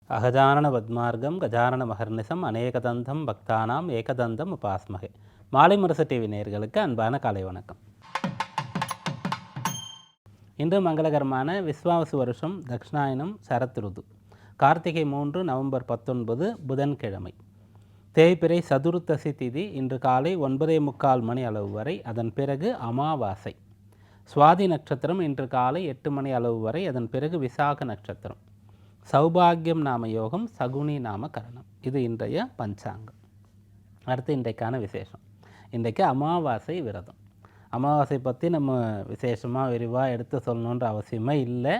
அகஜானன பத்மார்க்கம் கஜானன மகர்நிசம் அநேகதந்தம் பக்தானாம் ஏகதந்தம் உபாஸ்மகே. மாலை முரசு டிவி நேயர்களுக்கு அன்பான காலை வணக்கம். இன்று மங்களகரமான விஸ்வாவசு வருஷம் தக்ஷணாயனம் சரத் ருது கார்த்திகை 3 நவம்பர் 19 புதன்கிழமை. தேய்பிறை சதுர்த்தசி திதி இன்று காலை 9:45 மணி அளவு வரை, அதன் பிறகு அமாவாசை. சுவாதி நட்சத்திரம் இன்று காலை 8 மணி அளவு வரை, அதன் பிறகு விசாக நட்சத்திரம். சௌபாகியம் நாம யோகம், சகுனி நாம கரணம். இது இன்றைய பஞ்சாங்கம். அடுத்து இன்றைக்கான விசேஷம். இன்றைக்கு அமாவாசை விரதம். அமாவாசை பற்றி நம்ம விசேஷமாக விரிவாக எடுத்து சொல்லணுன்ற அவசியமே இல்லை.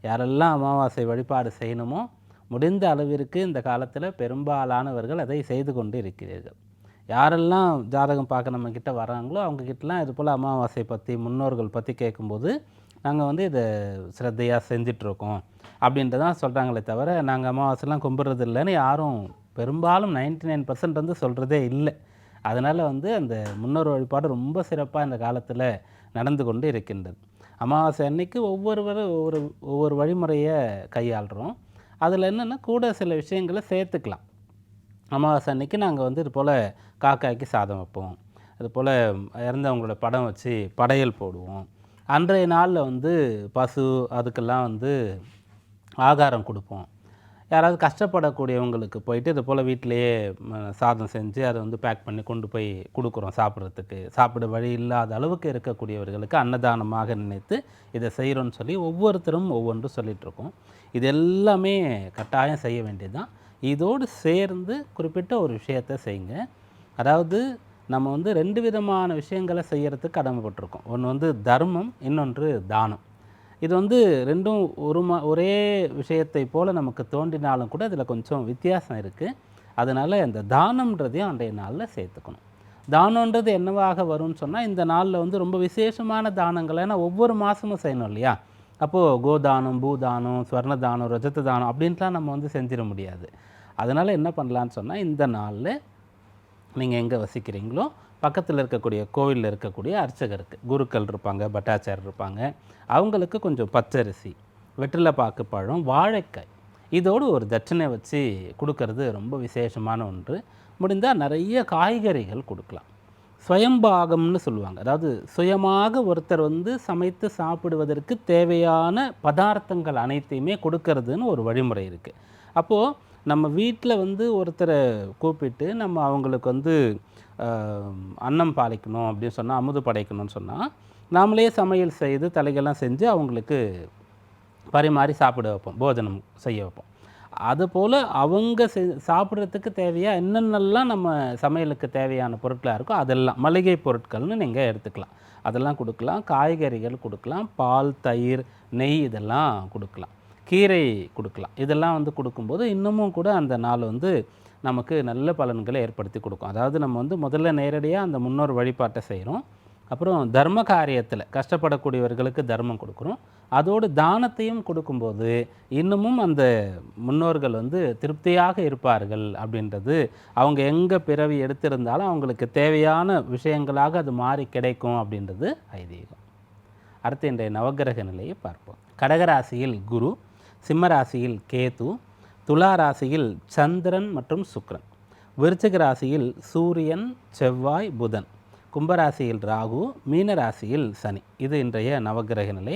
யாரெல்லாம் அமாவாசை வழிபாடு செய்யணுமோ முடிந்த அளவிற்கு இந்த காலத்தில் பெரும்பாலானவர்கள் அதை செய்து கொண்டு இருக்கிறீர்கள். யாரெல்லாம் ஜாதகம் பார்க்க நம்மக்கிட்ட வராங்களோ அவங்கக்கிட்டலாம் இது போல் அமாவாசை பற்றி முன்னோர்கள் பற்றி கேட்கும்போது நாங்கள் இதை ஸ்ரத்தையாக செஞ்சிட்ருக்கோம் அப்படின்றதான் சொல்கிறாங்களே தவிர, நாங்கள் அமாவாசைலாம் கும்பிட்றது இல்லைன்னு யாரும் பெரும்பாலும் 99% சொல்கிறதே இல்லை. அதனால் அந்த முன்னோர் வழிபாடு ரொம்ப சிறப்பாக இந்த காலத்தில் நடந்து கொண்டு இருக்கின்றது. அமாவாசை அன்னைக்கு ஒவ்வொருவரும் ஒவ்வொரு வழிமுறையை கையாளுறோம். அதில் என்னென்னா கூட சில விஷயங்களை சேர்த்துக்கலாம். அமாவாசை அன்னைக்கு நாங்கள் இது போல் காக்காய்க்கு சாதம் வைப்போம், அதுபோல் இறந்தவங்களோட படம் வச்சு படையல் போடுவோம். அன்றைய நாளில் பசு அதுக்கெல்லாம் ஆகாரம் கொடுப்போம். யாராவது கஷ்டப்படக்கூடியவங்களுக்கு போயிட்டு இது போல் வீட்டிலையே சாதம் செஞ்சு அதை பேக் பண்ணி கொண்டு போய் கொடுக்குறோம் சாப்பிட்றதுக்கு. சாப்பிட வழி இல்லாத அளவுக்கு இருக்கக்கூடியவர்களுக்கு அன்னதானமாக நினைத்து இதை செய்கிறோன்னு சொல்லி ஒவ்வொருத்தரும் ஒவ்வொன்றும் சொல்லிகிட்ருக்கோம். இது எல்லாமே கட்டாயம் செய்ய வேண்டியது தான். இதோடு சேர்ந்து குறிப்பிட்ட ஒரு விஷயத்தை செய்யுங்க. அதாவது நம்ம 2 விதமான விஷயங்களை செய்கிறதுக்கு கடமைப்பட்டிருக்கோம். ஒன்று தர்மம், இன்னொன்று தானம். இது ரெண்டும் ஒரே விஷயத்தை போல் நமக்கு தோன்றினாலும் கூட இதில் கொஞ்சம் வித்தியாசம் இருக்குது. அதனால் இந்த தானம்ன்றதையும் அன்றைய நாளில் சேர்த்துக்கணும். தானன்றது என்னவாக வரும்னு சொன்னால், இந்த நாளில் ரொம்ப விசேஷமான தானங்கள், ஏன்னா ஒவ்வொரு மாதமும் செய்யணும் இல்லையா. அப்போது கோதானம், பூதானம், ஸ்வர்ண தானம், ரஜத்த தானம் அப்படின்ட்டுலாம் நம்ம செஞ்சிட முடியாது. அதனால் என்ன பண்ணலான்னு சொன்னால், இந்த நாளில் நீங்கள் எங்கே வசிக்கிறீங்களோ பக்கத்தில் இருக்கக்கூடிய கோவிலில் இருக்கக்கூடிய அர்ச்சகருக்கு, குருக்கள் இருப்பாங்க, பட்டாச்சாரியர் இருப்பாங்க, அவங்களுக்கு கொஞ்சம் பச்சரிசி, வெற்றிலை பாக்கு பழம், வாழைக்காய் இதோடு ஒரு தட்சணை வச்சு கொடுக்கறது ரொம்ப விசேஷமான ஒன்று. முடிந்தால் நிறைய காய்கறிகள் கொடுக்கலாம். ஸ்வயம்பாகம்னு சொல்லுவாங்க. அதாவது சுயமாக ஒருத்தர் சமைத்து சாப்பிடுவதற்கு தேவையான பதார்த்தங்கள் அனைத்தையுமே கொடுக்கறதுன்னு ஒரு வழிமுறை இருக்குது. அப்போது நம்ம வீட்டில் ஒருத்தரை கூப்பிட்டு நம்ம அவங்களுக்கு அன்னம் பாலிக்கணும் அப்படின்னு சொன்னால், அமுது படைக்கணும்னு சொன்னால், நாமளே சமையல் செய்து தலைகள்லாம் செஞ்சு அவங்களுக்கு பரிமாறி சாப்பிட வைப்போம், போஜனம் செய்ய வைப்போம். அதுபோல் அவங்க சாப்பிட்றதுக்கு தேவையாக என்னென்னலாம் நம்ம சமையலுக்கு தேவையான பொருட்களாக இருக்கோ அதெல்லாம் மளிகை பொருட்கள்னு நீங்கள் எடுத்துக்கலாம். அதெல்லாம் கொடுக்கலாம். காய்கறிகள் கொடுக்கலாம், பால், தயிர், நெய் இதெல்லாம் கொடுக்கலாம், கீரை கொடுக்கலாம். இதெல்லாம் கொடுக்கும்போது இன்னமும் கூட அந்த நாள் நமக்கு நல்ல பலன்களை ஏற்படுத்தி கொடுக்கும். அதாவது நம்ம முதல்ல நேரடியாக அந்த முன்னோர் வழிபாட்டை செய்கிறோம். அப்புறம் தர்ம காரியத்தில் கஷ்டப்படக்கூடியவர்களுக்கு தர்மம் கொடுக்குறோம். அதோடு தானத்தையும் கொடுக்கும்போது இன்னமும் அந்த முன்னோர்கள் திருப்தியாக இருப்பார்கள் அப்படின்றது, அவங்க எங்கே பிறவி எடுத்திருந்தாலும் அவங்களுக்கு தேவையான விஷயங்களாக அது மாறி கிடைக்கும் அப்படின்றது ஐதீகம். அடுத்து இன்றைய நவகிரக நிலையை பார்ப்போம். கடகராசியில் குரு, சிம்மராசியில் கேது, துலா ராசியில் சந்திரன் மற்றும் சுக்கிரன், விருச்சிக ராசியில் சூரியன், செவ்வாய், புதன், கும்பராசியில் ராகு, மீன ராசியில் சனி. இது இன்றைய நவகிரக நிலை.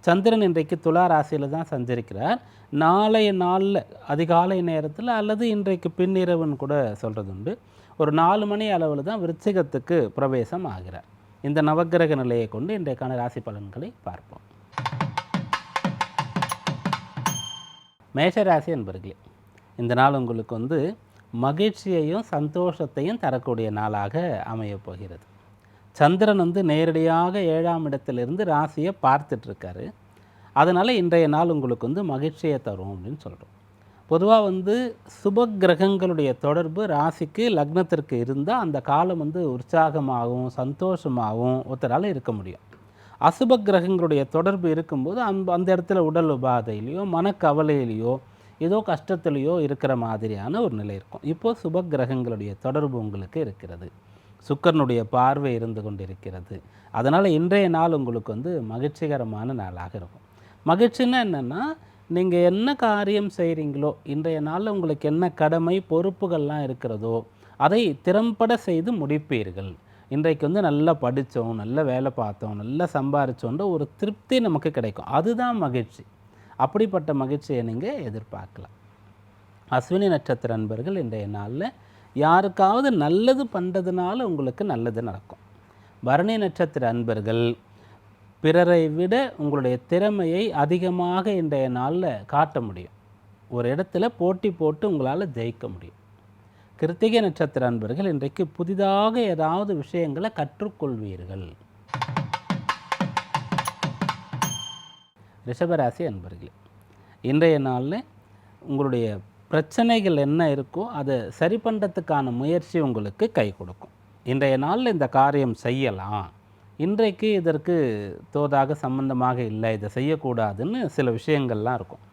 சந்திரன் இன்றைக்கு துலா ராசியில் தான் சஞ்சரிக்கிறார். நாளைய நாளில் அதிகாலை நேரத்தில் அல்லது இன்றைக்கு பின்னிரவுன்னு கூட சொல்கிறது உண்டு, ஒரு 4 மணி அளவில் தான் விருச்சிகத்துக்கு பிரவேசம் ஆகிறார். இந்த நவகிரக நிலையை கொண்டு இன்றைக்கான ராசி பலன்களை பார்ப்போம். மேஷராசி என்பர்களே, இந்த நாள் உங்களுக்கு மகிழ்ச்சியையும் சந்தோஷத்தையும் தரக்கூடிய நாளாக அமையப் போகிறது. சந்திரன் நேரடியாக 7ஆம் இடத்திலிருந்து ராசியை பார்த்துட்ருக்காரு. அதனால் இன்றைய நாள் உங்களுக்கு மகிழ்ச்சியை தரும் அப்படின்னு சொல்கிறோம். பொதுவாக சுப கிரகங்களுடைய தொடர்பு ராசிக்கு லக்னத்திற்கு இருந்தால் அந்த காலம் உற்சாகமாகவும் சந்தோஷமாகவும் ஒருத்தரால் இருக்க முடியும். அசுப கிரகங்களுடைய தொடர்பு இருக்கும்போது அந்த இடத்துல உடல் உபாதையிலையோ மனக்கவலையிலையோ ஏதோ கஷ்டத்துலேயோ இருக்கிற மாதிரியான ஒரு நிலை இருக்கும். இப்போது சுப கிரகங்களுடைய தொடர்பு உங்களுக்கு இருக்கிறது. சுக்கிரனுடைய பார்வை இருந்து கொண்டிருக்கிறது. அதனால் இன்றைய நாள் உங்களுக்கு மகிழ்ச்சிகரமான நாளாக இருக்கும். மகிழ்ச்சின்னா என்னென்னா, நீங்கள் என்ன காரியம் செய்கிறீங்களோ, இன்றைய நாளில் உங்களுக்கு என்ன கடமை பொறுப்புகள்லாம் இருக்கிறதோ அதை திறம்பட செய்து முடிப்பீர்கள். இன்றைக்கு வந்து நல்லா படித்தோம், நல்ல வேலை பார்த்தோம், நல்லா சம்பாரித்தோன்ற ஒரு திருப்தி நமக்கு கிடைக்கும். அதுதான் மகிழ்ச்சி. அப்படிப்பட்ட மகிழ்ச்சியை நீங்கள் எதிர்பார்க்கலாம். அஸ்வினி நட்சத்திர அன்பர்கள் இன்றைய நாளில் யாருக்காவது நல்லது பண்ணுறதுனால உங்களுக்கு நல்லது நடக்கும். பரணி நட்சத்திர அன்பர்கள் பிறரை விட உங்களுடைய திறமையை அதிகமாக இன்றைய நாளில் காட்ட முடியும். ஒரு இடத்துல போட்டி போட்டு உங்களால் ஜெயிக்க முடியும். கிருத்திகை நட்சத்திர அன்பர்கள் இன்றைக்கு புதிதாக ஏதாவது விஷயங்களை கற்றுக்கொள்வீர்கள். ரிஷபராசி அன்பர்களே, இன்றைய நாளில் உங்களுடைய பிரச்சனைகள் என்ன இருக்கோ அதை சரி பண்ணுறதுக்கான முயற்சி உங்களுக்கு கை கொடுக்கும். இன்றைய நாளில் இந்த காரியம் செய்யலாம், இன்றைக்கு இதற்கு தோதாக சம்பந்தமாக இல்லை, இதை செய்யக்கூடாதுன்னு சில விஷயங்கள்லாம் இருக்கும்.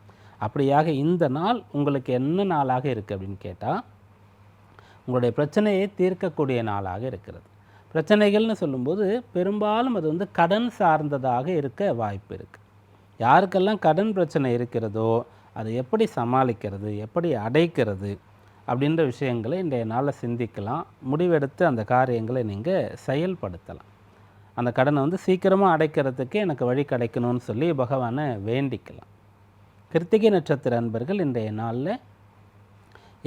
அப்படியாக இந்த நாள் உங்களுக்கு என்ன நாளாக இருக்குது அப்படின்னு கேட்டால், உங்களுடைய பிரச்சனையை தீர்க்கக்கூடிய நாளாக இருக்கிறது. பிரச்சனைகள்னு சொல்லும்போது பெரும்பாலும் அது வந்து கடன் சார்ந்ததாக இருக்க வாய்ப்பு இருக்குது. யாருக்கெல்லாம் கடன் பிரச்சனை இருக்கிறதோ அதை எப்படி சமாளிக்கிறது, எப்படி அடைக்கிறது அப்படின்ற விஷயங்களை இன்றைய நாளில் சிந்திக்கலாம். முடிவெடுத்து அந்த காரியங்களை நீங்கள் செயல்படுத்தலாம். அந்த கடனை வந்து சீக்கிரமாக அடைக்கிறதுக்கு எனக்கு வழி கிடைக்கணும்னு சொல்லி பகவானை வேண்டிக்கலாம். கிருத்திகை நட்சத்திர அன்பர்கள் இன்றைய நாளில்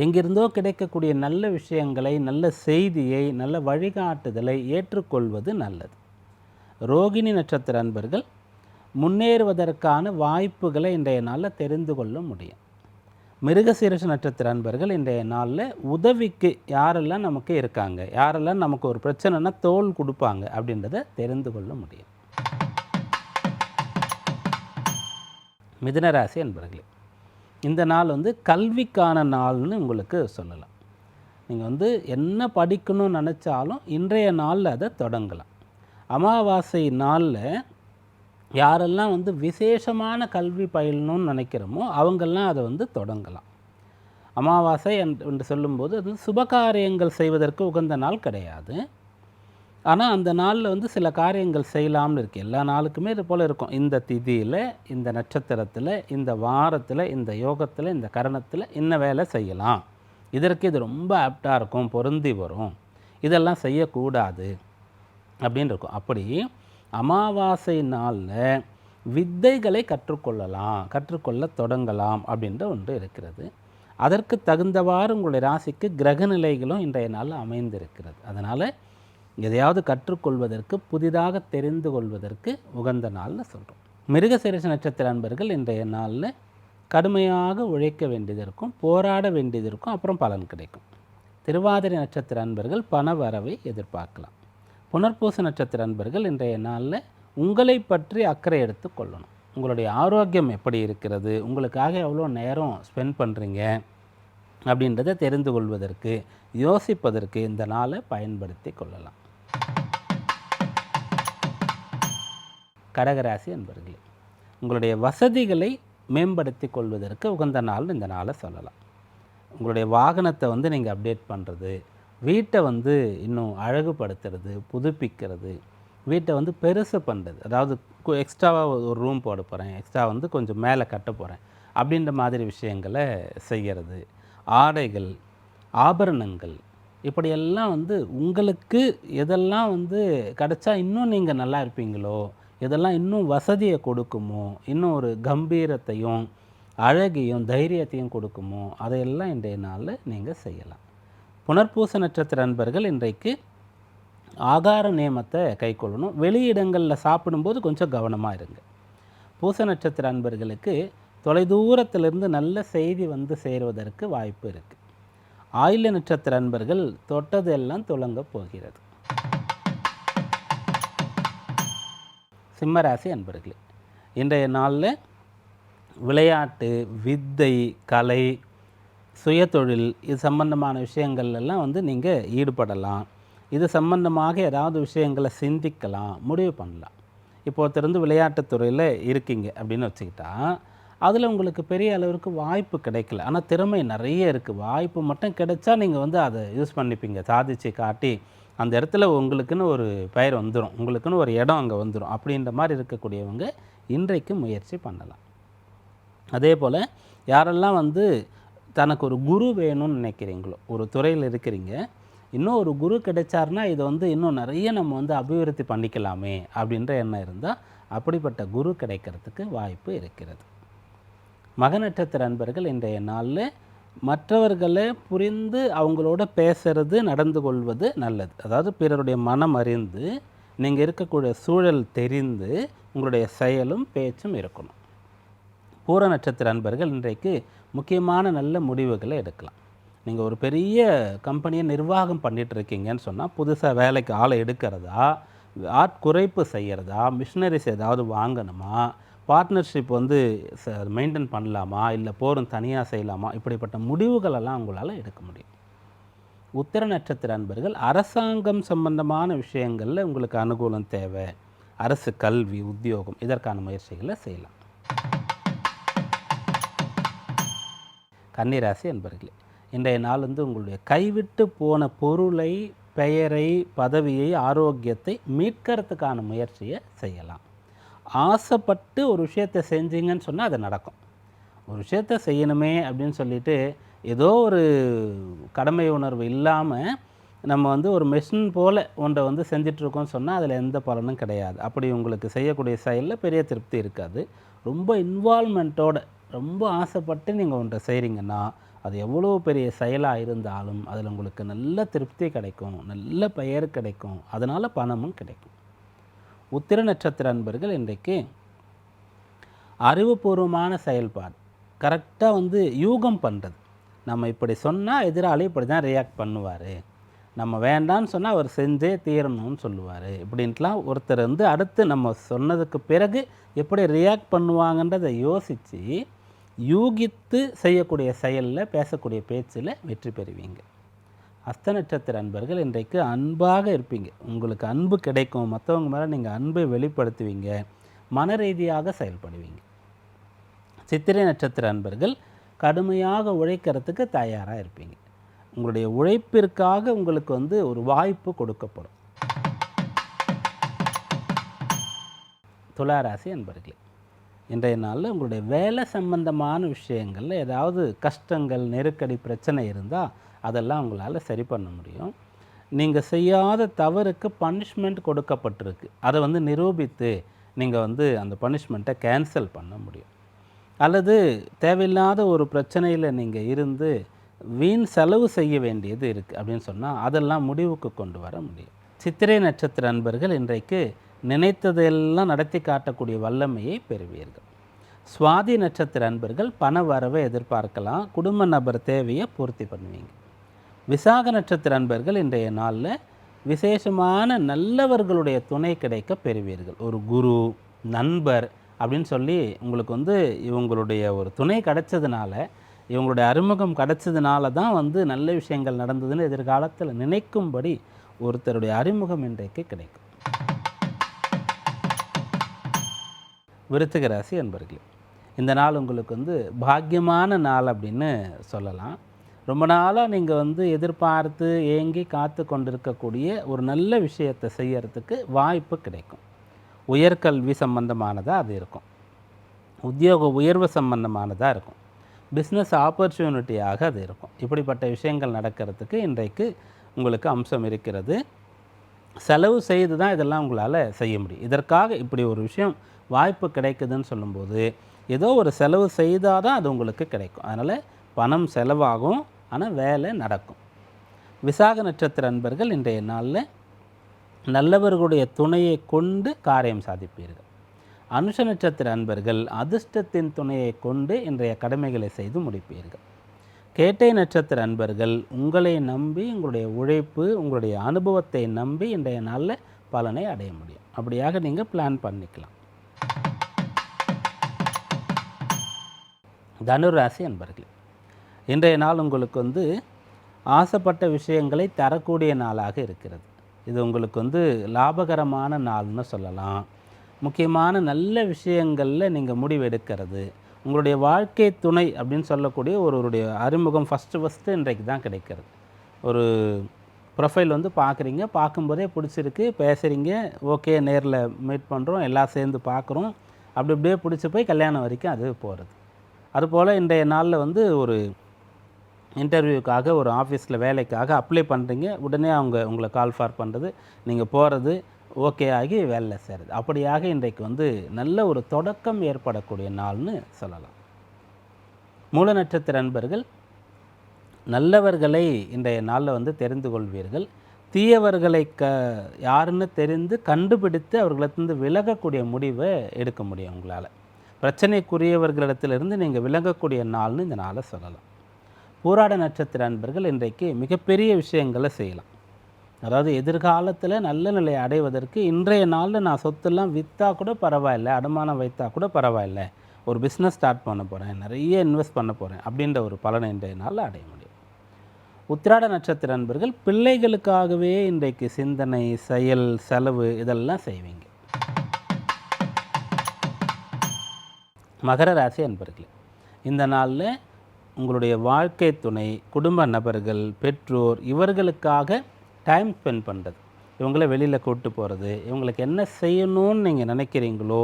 எங்கிருந்தோ கிடைக்கக்கூடிய நல்ல விஷயங்களை, நல்ல செய்தியை, நல்ல வழிகாட்டுதலை ஏற்றுக்கொள்வது நல்லது. ரோகிணி நட்சத்திர அன்பர்கள் முன்னேறுவதற்கான வாய்ப்புகளை இன்றைய நாளில் தெரிந்து கொள்ள முடியும். மிருகசீரிஷ நட்சத்திர அன்பர்கள் இன்றைய நாளில் உதவிக்கு யாரெல்லாம் நமக்கு இருக்காங்க, யாரெல்லாம் நமக்கு ஒரு பிரச்சனைனா தோள் கொடுப்பாங்க அப்படின்றத தெரிந்து கொள்ள முடியும். மிதுனராசி அன்பர்களே, இந்த நாள் வந்து கல்விக்கான நாள்னு உங்களுக்கு சொல்லலாம். நீங்கள் வந்து என்ன படிக்கணும்னு நினச்சாலும் இன்றைய நாளில் அதை தொடங்கலாம். அமாவாசை நாளில் யாரெல்லாம் வந்து விசேஷமான கல்வி பயிலணும்னு நினைக்கிறோமோ அவங்கெல்லாம் அதை வந்து தொடங்கலாம். அமாவாசை என்று சொல்லும்போது அது சுபகாரியங்கள் செய்வதற்கு உகந்த நாள் கிடையாது. ஆனால் அந்த நாளில் வந்து சில காரியங்கள் செய்யலாம்னு இருக்குது. எல்லா நாளுக்குமே இது போல் இருக்கும். இந்த திதியில், இந்த நட்சத்திரத்தில், இந்த வாரத்தில், இந்த யோகத்தில், இந்த கரணத்தில் இன்ன வேலை செய்யலாம், இதற்கு இது ரொம்ப ஆப்டாக இருக்கும், பொருந்தி வரும், இதெல்லாம் செய்யக்கூடாது அப்படின்னு இருக்கும். அப்படி அமாவாசை நாளில் வித்தைகளை கற்றுக்கொள்ள தொடங்கலாம் அப்படின்ற ஒன்று இருக்கிறது. அதற்கு தகுந்தவாறு உங்களுடைய ராசிக்கு கிரக நிலைகளும் இன்றைய நாளில் அமைந்திருக்கிறது. அதனால் எதையாவது கற்றுக்கொள்வதற்கு, புதிதாக தெரிந்து கொள்வதற்கு உகந்த நாள்னு சொல்கிறோம். மிருகசீரிஷ நட்சத்திர அன்பர்கள் இன்றைய நாளில் கடுமையாக உழைக்க வேண்டியது இருக்கும், போராட வேண்டியது இருக்கும், அப்புறம் பலன் கிடைக்கும். திருவாதிரை நட்சத்திர அன்பர்கள் பண வரவை எதிர்பார்க்கலாம். புனர்பூச நட்சத்திர அன்பர்கள் இன்றைய நாளில் உங்களை பற்றி அக்கறை எடுத்து கொள்ளணும். உங்களுடைய ஆரோக்கியம் எப்படி இருக்கிறது, உங்களுக்காக எவ்வளோ நேரம் ஸ்பெண்ட் பண்ணுறீங்க அப்படின்றத தெரிந்து கொள்வதற்கு, யோசிப்பதற்கு இந்த நாளை பயன்படுத்தி கொள்ளலாம். கடகராசி அன்பர்களே, உங்களுடைய வசதிகளை மேம்படுத்தி கொள்வதற்கு உகந்த நாள் இந்த நாளை சொல்லலாம். உங்களுடைய வாகனத்தை வந்து நீங்கள் அப்டேட் பண்ணுறது, வீட்டை வந்து இன்னும் அழகுபடுத்துறது, புதுப்பிக்கிறது, வீட்டை வந்து பெருசு பண்ணுறது, அதாவது எக்ஸ்ட்ராவாக ஒரு ரூம் போட போகிறேன், எக்ஸ்ட்ரா வந்து கொஞ்சம் மேலே கட்ட போகிறேன் அப்படின்ற மாதிரி விஷயங்களை செய்கிறது, ஆடைகள், ஆபரணங்கள், இப்படியெல்லாம் வந்து உங்களுக்கு எதெல்லாம் வந்து கிடச்சா இன்னும் நீங்கள் நல்லா இருப்பீங்களோ, இதெல்லாம் இன்னும் வசதியை கொடுக்குமோ, இன்னும் ஒரு கம்பீரத்தையும் அழகையும் தைரியத்தையும் கொடுக்குமோ, அதையெல்லாம் இன்றைய நாளில் நீங்கள் செய்யலாம். புனர்பூச நட்சத்திர அன்பர்கள் இன்றைக்கு ஆகார நியமத்தை கை கொள்ளணும். வெளியிடங்களில் சாப்பிடும்போது கொஞ்சம் கவனமாக இருங்க. பூச நட்சத்திர அன்பர்களுக்கு தொலைதூரத்திலிருந்து நல்ல செய்தி வந்து சேருவதற்கு வாய்ப்பு இருக்குது. ஆயில்ய நட்சத்திர அன்பர்கள் தொட்டது எல்லாம் துலங்க போகிறது. சிம்மராசி அன்பர்களே, இன்றைய நாளில் விளையாட்டு, வித்தை, கலை, சுயதொழில், இது சம்பந்தமான விஷயங்கள்லாம் வந்து நீங்கள் ஈடுபடலாம். இது சம்பந்தமாக ஏதாவது விஷயங்களை சிந்திக்கலாம், முடிவு பண்ணலாம். இப்போ ஒருத்தர் விளையாட்டுத்துறையில் இருக்கீங்க அப்படின்னு வச்சுக்கிட்டா, அதில் உங்களுக்கு பெரிய அளவிற்கு வாய்ப்பு கிடைக்கல, ஆனால் திறமை நிறைய இருக்குது. வாய்ப்பு மட்டும் கிடைச்சா நீங்கள் வந்து அதை யூஸ் பண்ணிப்பீங்க, சாதிச்சு காட்டி அந்த இடத்துல உங்களுக்குன்னு ஒரு பெயர் வந்துடும், உங்களுக்குன்னு ஒரு இடம் அங்கே வந்துடும். அப்படின்ற மாதிரி இருக்கக்கூடியவங்க இன்றைக்கு முயற்சி பண்ணலாம். அதே போல் யாரெல்லாம் வந்து தனக்கு ஒரு குரு வேணும்னு நினைக்கிறீங்களோ, ஒரு துறையில் இருக்கிறீங்க, இன்னும் ஒரு குரு கிடைச்சாருன்னா இதை வந்து இன்னும் நிறைய நம்ம வந்து அபிவிருத்தி பண்ணிக்கலாமே அப்படின்ற எண்ணம் இருந்தால் அப்படிப்பட்ட குரு கிடைக்கிறதுக்கு வாய்ப்பு இருக்கிறது. மக நட்சத்திர அன்பர்கள் இன்றைய நாளில் மற்றவர்களை புரிந்து அவங்களோட பேசுறது, நடந்து கொள்வது நல்லது. அதாவது பிறருடைய மனம் அறிந்து நீங்கள் இருக்கக்கூடிய சூழல் தெரிந்து உங்களுடைய செயலும் பேச்சும் இருக்கணும். பூர நட்சத்திர அன்பர்கள் இன்றைக்கு முக்கியமான நல்ல முடிவுகளை எடுக்கலாம். நீங்கள் ஒரு பெரிய கம்பெனியை நிர்வாகம் பண்ணிகிட்டு இருக்கீங்கன்னு சொன்னால், புதுசாக வேலைக்கு ஆளை எடுக்கிறதா, ஆட்குறைப்பு செய்கிறதா, மிஷினரிஸ் ஏதாவது வாங்கணுமா, பார்ட்னர்ஷிப் வந்து மெயின்டைன் பண்ணலாமா, இல்லை போரும் தனியாக செய்யலாமா, இப்படிப்பட்ட முடிவுகளெல்லாம் உங்களால் எடுக்க முடியும். உத்திர நட்சத்திர அன்பர்கள் அரசாங்கம் சம்பந்தமான விஷயங்களில் உங்களுக்கு அனுகூலம் தேவை, அரசு கல்வி, உத்தியோகம் இதற்கான முயற்சிகளை செய்யலாம். கன்னிராசி அன்பர்களே, இன்றைய நாள் வந்து உங்களுடைய கைவிட்டு போன பொருளை, பெயரை, பதவியை, ஆரோக்கியத்தை மீட்கிறதுக்கான முயற்சியை செய்யலாம். ஆசைப்பட்டு ஒரு விஷயத்தை செஞ்சீங்கன்னு சொன்னால் அது நடக்கும். ஒரு விஷயத்தை செய்யணுமே அப்படின்னு சொல்லிட்டு ஏதோ ஒரு கடமை உணர்வு இல்லாமல் நம்ம வந்து ஒரு மெஷின் போல் ஒன்றை வந்து செஞ்சிட்ருக்கோம்னு சொன்னால் அதில் எந்த பலனும் கிடையாது. அப்படி உங்களுக்கு செய்யக்கூடிய செயலில் பெரிய திருப்தி இருக்காது. ரொம்ப இன்வால்மெண்ட்டோட, ரொம்ப ஆசைப்பட்டு நீங்கள் ஒன்றை செய்கிறீங்கன்னா அது எவ்வளோ பெரிய செயலாக இருந்தாலும் அதில் உங்களுக்கு நல்ல திருப்தி கிடைக்கும், நல்ல பெயர் கிடைக்கும், அதனால் பணமும் கிடைக்கும். உத்திர நட்சத்திர அன்பர்கள் இன்றைக்கு அறிவுபூர்வமான செயல்பாடு, கரெக்டாக வந்து யூகம் பண்ணுறது. நம்ம இப்படி சொன்னால் எதிராளி இப்படி தான் ரியாக்ட் பண்ணுவார், நம்ம வேண்டான்னு சொன்னால் அவர் செஞ்சே தீரணும்னு சொல்லுவார், இப்படின்ட்டுலாம் ஒருத்தர் வந்து அடுத்து நம்ம சொன்னதுக்கு பிறகு எப்படி ரியாக்ட் பண்ணுவாங்கன்றதை யோசித்து யூகித்து செய்யக்கூடிய செயலில், பேசக்கூடிய பேச்சில் வெற்றி பெறுவீங்க. அஸ்த நட்சத்திர அன்பர்கள் இன்றைக்கு அன்பாக இருப்பீங்க. உங்களுக்கு அன்பு கிடைக்கும், மற்றவங்க மேலே நீங்கள் அன்பை வெளிப்படுத்துவீங்க, மன ரீதியாக செயல்படுவீங்க. சித்திரை நட்சத்திர அன்பர்கள் கடுமையாக உழைக்கிறதுக்கு தயாராக இருப்பீங்க. உங்களுடைய உழைப்பிற்காக உங்களுக்கு வந்து ஒரு வாய்ப்பு கொடுக்கப்படும். துளாராசி அன்பர்களே, இன்றைய நாளில் உங்களுடைய வேலை சம்பந்தமான விஷயங்களில் ஏதாவது கஷ்டங்கள், நெருக்கடி, பிரச்சனை இருந்தால் அதெல்லாம் உங்களால் சரி பண்ண முடியும். நீங்கள் செய்யாத தவறுக்கு பனிஷ்மெண்ட் கொடுக்கப்பட்டிருக்கு, அதை வந்து நிரூபித்து நீங்கள் வந்து அந்த பனிஷ்மெண்ட்டை கேன்சல் பண்ண முடியும். அல்லது தேவையில்லாத ஒரு பிரச்சனையில் நீங்கள் இருந்து வீண் செலவு செய்ய வேண்டியது இருக்குது அப்படின்னு சொன்னால் அதெல்லாம் முடிவுக்கு கொண்டு வர முடியும். சித்திரை நட்சத்திர அன்பர்கள் இன்றைக்கு நினைத்ததெல்லாம் நடத்தி காட்டக்கூடிய வல்லமையை பெறுவீர்கள். சுவாதி நட்சத்திர அன்பர்கள் பண வரவை எதிர்பார்க்கலாம், குடும்ப நபர் தேவையை பூர்த்தி பண்ணுவீங்க. விசாக நட்சத்திர அன்பர்கள் இன்றைய நாளில் விசேஷமான நல்லவர்களுடைய துணை கிடைக்க பெறுவீர்கள். ஒரு குரு, நண்பர் அப்படின்னு சொல்லி உங்களுக்கு வந்து இவங்களுடைய ஒரு துணை கிடைச்சதுனால, இவங்களுடைய அறிமுகம் கிடைச்சதுனால தான் வந்து நல்ல விஷயங்கள் நடந்ததுன்னு எதிர்காலத்தில் நினைக்கும்படி ஒருத்தருடைய அறிமுகம் இன்றைக்கு கிடைக்கும். விருச்சிக ராசி அன்பர்களே, இந்த நாள் உங்களுக்கு வந்து பாக்கியமான நாள் அப்படின்னு சொல்லலாம். ரொம்ப நாளாக நீங்கள் வந்து எதிர்பார்த்து ஏங்கி காத்து கொண்டிருக்கக்கூடிய ஒரு நல்ல விஷயத்தை செய்யறதுக்கு வாய்ப்பு கிடைக்கும். உயர்கல்வி சம்பந்தமானதாக அது இருக்கும், உத்தியோக உயர்வு சம்பந்தமானதாக இருக்கும், பிஸ்னஸ் ஆப்பர்ச்சுனிட்டியாக அது இருக்கும். இப்படிப்பட்ட விஷயங்கள் நடக்கிறதுக்கு இன்றைக்கு உங்களுக்கு அம்சம் இருக்கிறது. செலவு செய்து தான் இதெல்லாம் உங்களால் செய்ய முடியும். இதற்காக இப்படி ஒரு விஷயம் வாய்ப்பு கிடைக்குதுன்னு சொல்லும்போது ஏதோ ஒரு செலவு செய்தால் தான் அது உங்களுக்கு கிடைக்கும். அதனால் பணம் செலவாகும், ஆனால் வேலை நடக்கும். விசாக நட்சத்திர அன்பர்கள் இன்றைய நாளில் நல்லவர்களுடைய துணையை கொண்டு காரியம் சாதிப்பீர்கள். அனுஷ நட்சத்திர அன்பர்கள் அதிர்ஷ்டத்தின் துணையை கொண்டு இன்றைய கடமைகளை செய்து முடிப்பீர்கள். கேட்டை நட்சத்திர அன்பர்கள் உங்களை நம்பி, உங்களுடைய உழைப்பு, உங்களுடைய அனுபவத்தை நம்பி இன்றைய நாளில் பலனை அடைய முடியும். அப்படியாக நீங்கள் பிளான் பண்ணிக்கலாம். தனுராசி அன்பர்களே, இன்றைய நாள் உங்களுக்கு வந்து ஆசைப்பட்ட விஷயங்களை தரக்கூடிய நாளாக இருக்கிறது. இது உங்களுக்கு வந்து லாபகரமான நாள்னு சொல்லலாம். முக்கியமான நல்ல விஷயங்களில் நீங்கள் முடிவெடுக்கிறது, உங்களுடைய வாழ்க்கை துணை அப்படின்னு சொல்லக்கூடிய ஒருவருடைய அறிமுகம் ஃபஸ்ட்டு இன்றைக்கு தான் கிடைக்கிறது. ஒரு ப்ரொஃபைல் வந்து பார்க்குறீங்க, பார்க்கும்போதே பிடிச்சிருக்கு, பேசுகிறீங்க, ஓகே நேரில் மீட் பண்ணுறோம், எல்லாம் சேர்ந்து பார்க்குறோம், அப்படி இப்படியே பிடிச்சி போய் கல்யாணம் வரைக்கும் அது போகிறது. அதுபோல் இன்றைய நாளில் வந்து ஒரு இன்டர்வியூக்காக ஒரு ஆஃபீஸில் வேலைக்காக அப்ளை பண்ணுறீங்க, உடனே அவங்க உங்களை கால் ஃபார் பண்ணுறது, நீங்கள் போகிறது, ஓகே ஆகி வேலையில் சேருது. அப்படியாக இன்றைக்கு வந்து நல்ல ஒரு தொடக்கம் ஏற்படக்கூடிய நாள்னு சொல்லலாம். மூல நட்சத்திர அன்பர்கள் நல்லவர்களை இன்றைய நாளில் வந்து தெரிந்து கொள்வீர்கள். தீயவர்களை யாருன்னு தெரிந்து கண்டுபிடித்து அவர்களிடத்திலிருந்து விலகக்கூடிய முடிவை எடுக்க முடியும் உங்களால். பிரச்சனைக்குரியவர்களிடத்திலிருந்து நீங்கள் விலகக்கூடிய நாள்னு இந்த நாளை சொல்லலாம். பூராட நட்சத்திர அன்பர்கள் இன்றைக்கு மிகப்பெரிய விஷயங்களை செய்யலாம். அதாவது எதிர்காலத்தில் நல்ல நிலையை அடைவதற்கு இன்றைய நாளில் நான் சொத்தெல்லாம் விற்றா கூட பரவாயில்லை, அடமானம் வைத்தா கூட பரவாயில்லை, ஒரு பிஸ்னஸ் ஸ்டார்ட் பண்ண போகிறேன், நிறைய இன்வெஸ்ட் பண்ண போகிறேன் அப்படின்ற ஒரு பலனை இன்றைய நாளில் அடைய முடியும். உத்திராட நட்சத்திர அன்பர்கள் பிள்ளைகளுக்காகவே இன்றைக்கு சிந்தனை, செயல், செலவு இதெல்லாம் செய்வீங்க. மகர ராசி அன்பர்கள் இந்த நாளில் உங்களுடைய வாழ்க்கை துணை, குடும்ப நபர்கள், பெற்றோர் இவர்களுக்காக டைம் ஸ்பெண்ட் பண்ணுறது, இவங்கள வெளியில் கூப்பிட்டு போகிறது, இவங்களுக்கு என்ன செய்யணும்னு நீங்கள் நினைக்கிறீங்களோ,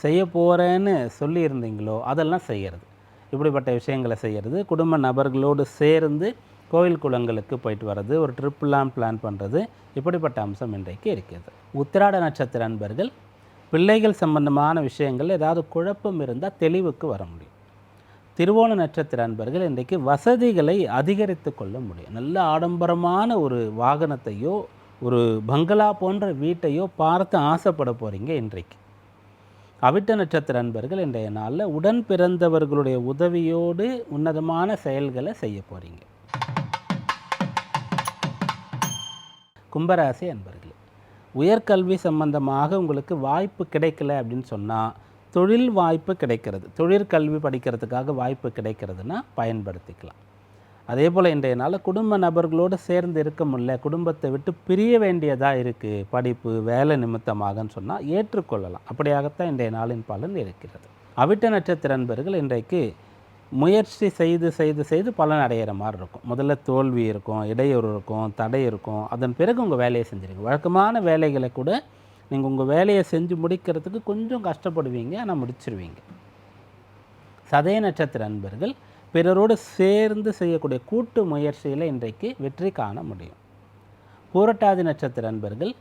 செய்ய போகிறேன்னு சொல்லியிருந்தீங்களோ அதெல்லாம் செய்கிறது, இப்படிப்பட்ட விஷயங்களை செய்கிறது, குடும்ப நபர்களோடு சேர்ந்து கோயில் குளங்களுக்கு போயிட்டு வர்றது, ஒரு ட்ரிப்லாம் பிளான் பண்ணுறது, இப்படிப்பட்ட அம்சம் இன்றைக்கு இருக்கிறது. உத்திராட நட்சத்திர அன்பர்கள் பிள்ளைகள் சம்பந்தமான விஷயங்கள் ஏதாவது குழப்பம் இருந்தால் தெளிவுக்கு வர முடியும். திருவோண நட்சத்திர அன்பர்கள் இன்றைக்கு வசதிகளை அதிகரித்து கொள்ள முடியும். நல்ல ஆடம்பரமான ஒரு வாகனத்தையோ ஒரு பங்களா போன்ற வீட்டையோ பார்த்து ஆசைப்பட போகிறீங்க இன்றைக்கு. அவிட்ட நட்சத்திர அன்பர்கள் இன்றைய நாளில் உடன் பிறந்தவர்களுடைய உதவியோடு உன்னதமான செயல்களை செய்ய போகிறீங்க. கும்பராசி அன்பர்கள் உயர்கல்வி சம்பந்தமாக உங்களுக்கு வாய்ப்பு கிடைக்கல அப்படின்னு சொன்னால் தொழில் வாய்ப்பு கிடைக்கிறது, தொழிற்கல்வி படிக்கிறதுக்காக வாய்ப்பு கிடைக்கிறதுனா பயன்படுத்திக்கலாம். அதே போல் இன்றைய நாள் குடும்ப நபர்களோடு சேர்ந்து இருக்க முடியல, குடும்பத்தை விட்டு பிரிய வேண்டியதாக இருக்குது படிப்பு வேலை நிமித்தமாகன்னு சொன்னால் ஏற்றுக்கொள்ளலாம். அப்படியாகத்தான் இன்றைய நாளின் பலன் இருக்கிறது. அவிட்ட நட்சத்திர அன்பர்கள் இன்றைக்கு முயற்சி செய்து செய்து செய்து பலன் அடைகிற மாதிரி இருக்கும். முதல்ல தோல்வி இருக்கும், இடையூறு இருக்கும், தடை இருக்கும், அதன் பிறகு உங்கள் வேலையை செஞ்சுருங்க. வழக்கமான வேலைகளை கூட நீங்கள் உங்கள் வேலையை செஞ்சு முடிக்கிறதுக்கு கொஞ்சம் கஷ்டப்படுவீங்க, ஆனால் முடிச்சிருவீங்க. சதய நட்சத்திர அன்பர்கள் பிறரோடு சேர்ந்து செய்யக்கூடிய கூட்டு முயற்சியில் இன்றைக்கு வெற்றி காண முடியும். பூரட்டாதி நட்சத்திர அன்பர்கள்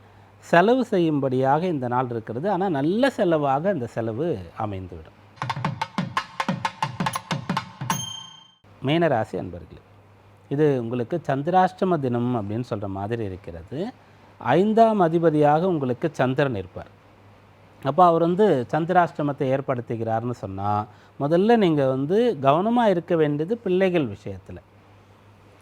செலவு செய்யும்படியாக இந்த நாள் இருக்கிறது, ஆனால் நல்ல செலவாக இந்த செலவு அமைந்துவிடும். மீனராசி அன்பர்கள் இது உங்களுக்கு சந்திராஷ்டம தினம் அப்படின்னு சொல்கிற மாதிரி இருக்கிறது. 5ஆம் அதிபதியாக உங்களுக்கு சந்திரன் இருப்பார். அப்போ அவர் வந்து சந்திராஷ்டமத்தை ஏற்படுத்துகிறார்னு சொன்னால் முதல்ல நீங்கள் வந்து கவனமாக இருக்க வேண்டியது பிள்ளைகள் விஷயத்தில்,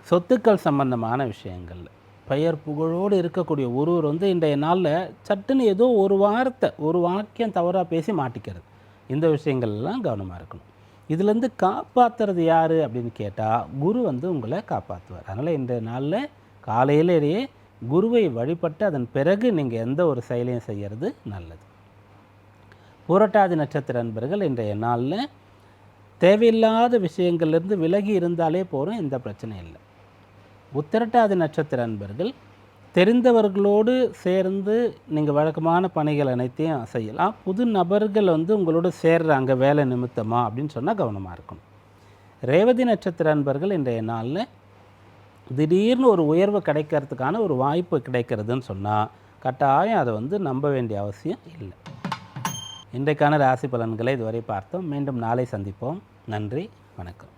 சொத்துக்கள் சம்பந்தமான விஷயங்கள். பெயர் புகழோடு இருக்கக்கூடிய ஒருவர் வந்து இன்றைய நாளில் சட்டுன்னு ஏதோ ஒரு வார்த்தை ஒரு வாக்கியம் தவறாக பேசி மாட்டிக்கிறது, இந்த விஷயங்கள்லாம் கவனமாக இருக்கணும். இதுலேருந்து காப்பாற்றுறது யார் அப்படின்னு கேட்டால் குரு வந்து உங்களை காப்பாற்றுவார். அதனால் இன்றைய நாளில் காலையிலேயே குருவை வழிபட்டு அதன் பிறகு நீங்கள் எந்த ஒரு செயலையும் செய்கிறது நல்லது. பூரட்டாதி நட்சத்திர அன்பர்கள் இன்றைய நாளில் தேவையில்லாத விஷயங்கள்லேருந்து விலகி இருந்தாலே போகிறோம், எந்த பிரச்சனையும் இல்லை. உத்திரட்டாதி நட்சத்திர அன்பர்கள் தெரிந்தவர்களோடு சேர்ந்து நீங்கள் வழக்கமான பணிகள் அனைத்தையும் செய்யலாம். புது நபர்கள் வந்து உங்களோட சேர்றாங்க வேலை நிமித்தமாக அப்படின்னு சொன்னால் கவனமாக இருக்கணும். ரேவதி நட்சத்திர அன்பர்கள் இன்றைய நாளில் திடீர்னு ஒரு உயர்வு கிடைக்கிறதுக்கான ஒரு வாய்ப்பு கிடைக்கிறதுன்னு சொன்னால் கட்டாயம் அதை வந்து நம்ப வேண்டிய அவசியம் இல்லை. இன்றைக்கான ராசி பலன்களை இதுவரை பார்த்தோம். மீண்டும் நாளை சந்திப்போம். நன்றி, வணக்கம்.